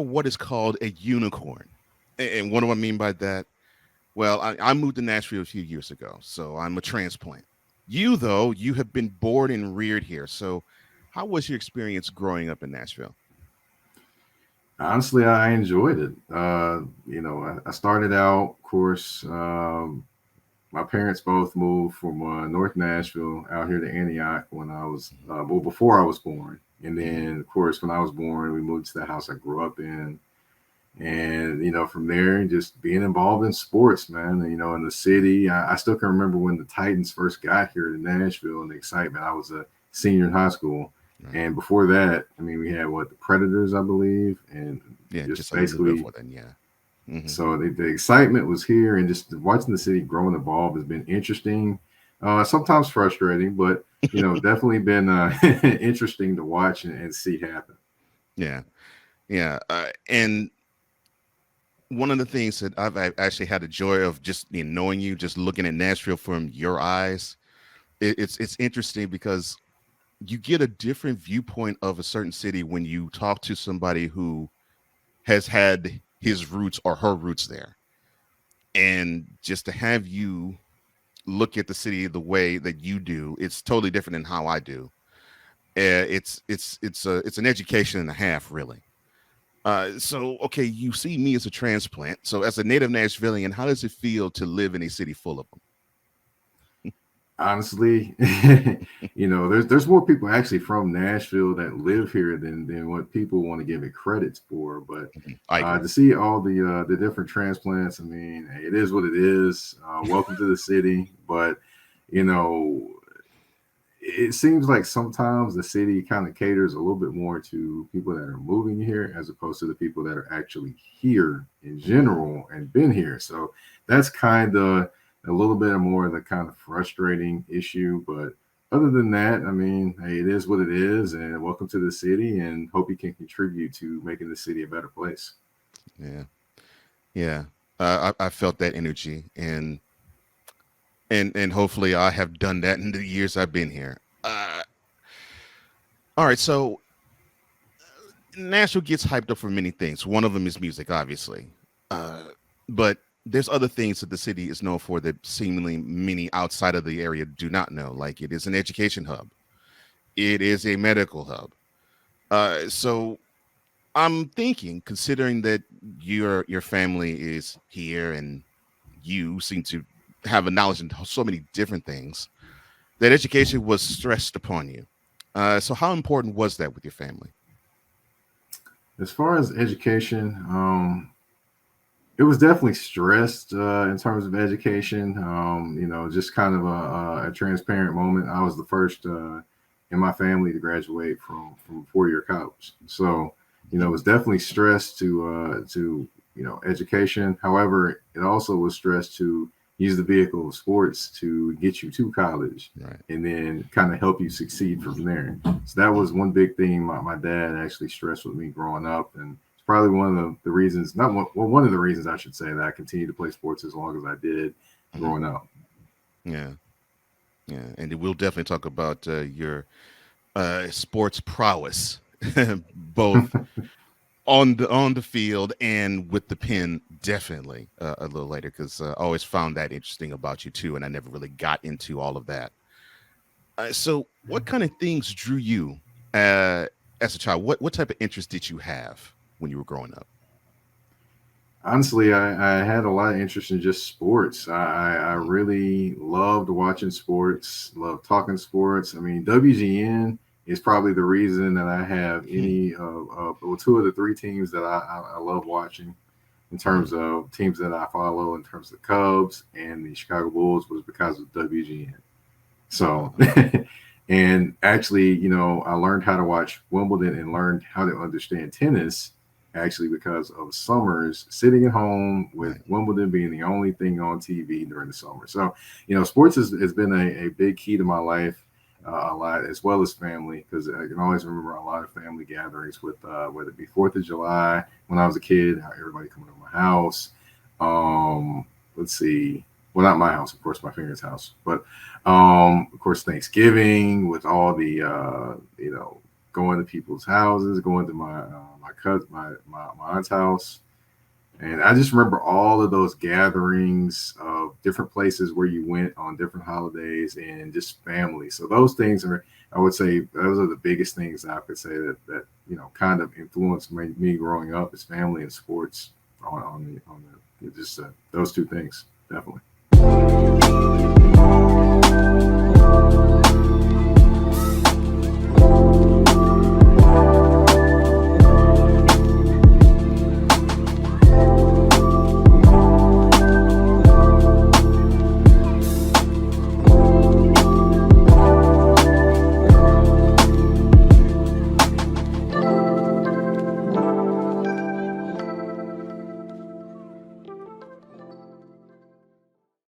what is called a unicorn. And what do I mean by that? Well, I moved to Nashville a few years ago, so I'm a transplant. You, though, you have been born and reared here. So, how was your experience growing up in Nashville? Honestly, I enjoyed it. I started out, of course, my parents both moved from North Nashville out here to Antioch when I was, well, before I was born. And Hmm. then, of course, when I was born, we moved to the house I grew up in. And, from there, just being involved in sports, man, and, in the city. I still can remember when the Titans first got here to Nashville and the excitement. I was a senior in high school. Right. And before that, I mean, we had what, the Predators, I believe, and Yeah, just just a little bit basically before then. Yeah. Hmm. so the excitement was here, and just watching the city grow and evolve has been interesting. Sometimes frustrating, but definitely been interesting to watch and see happen. Yeah. Yeah. And one of the things that I've actually had the joy of just knowing you, just looking at Nashville from your eyes, it's interesting because you get a different viewpoint of a certain city when you talk to somebody who has had his roots or her roots there, and just to have you look at the city the way that you do, it's totally different than how I do. It's an education and a half, really. So okay, you see me as a transplant. So as a native Nashvilian, how does it feel to live in a city full of Honestly, there's more people actually from Nashville that live here than what people want to give it credits for. But them? I agree. to see all the different transplants, I mean, hey, it is what it is. Welcome to the city, but you know, it seems like sometimes the city kind of caters a little bit more to people that are moving here as opposed to the people that are actually here in Hmm. general and been here. So that's kind of a little bit more of the kind of frustrating issue. But other than that, I mean, hey, it is what it is. And welcome to the city, and hope you can contribute to making the city a better place. Yeah, yeah. I felt that energy, and hopefully I have done that in the years I've been here. All right, so Nashville gets hyped up for many things. One of them is music, obviously, uh, but there's other things that the city is known for that seemingly many outside of the area do not know. Like it is an education hub, it is a medical hub. So I'm thinking, considering that your family is here and you seem to have a knowledge in so many different things, that education was stressed upon you. So how important was that with your family? As far as education, it was definitely stressed in terms of education. Just kind of a transparent moment. I was the first in my family to graduate from 4 year college, so it Mhm. was definitely stressed to education. However, it also was stressed to use the vehicle of sports to get you to college Right. and then kind of help you succeed from there. So that was Mhm. one big thing my dad actually stressed with me growing up, and it's probably one of the reasons, not one, well, one of the reasons I should say that I continued to play sports as long as I did Mhm. growing up. Yeah. Yeah. And we'll definitely talk about your sports prowess, both on the field and with the pen, definitely a little later, because I always found that interesting about you too, and I never really got into all of that. So, what kind of things drew you uh, as a child? What type of interest did you have when you were growing up? Honestly, I had a lot of interest in just sports. I Mhm. really loved watching sports, loved talking sports. I mean, WGN is probably the reason that I have any of well, two of the three teams that I love watching in Mhm. terms of teams that I follow, in terms of the Cubs and the Chicago Bulls, was because of WGN. So, Uh, and actually, I learned how to watch Wimbledon and learned how to understand tennis actually because of summers sitting at home with right. Wimbledon being the only thing on TV during the summer. So, sports has been a big key to my life. A lot, as well as family, because I can always remember a lot of family gatherings with whether it be Fourth of July when I was a kid, how everybody coming to my house. Um, let's see, well, not my house, of course, my parents' house, but of course, Thanksgiving with all the going to people's houses, going to my cousin, my aunt's house. And I just remember all of those gatherings of different places where you went on different holidays and just family. So those things are, I would say, those are the biggest things I could say that kind of influenced me growing up is family and sports on the just those two things definitely.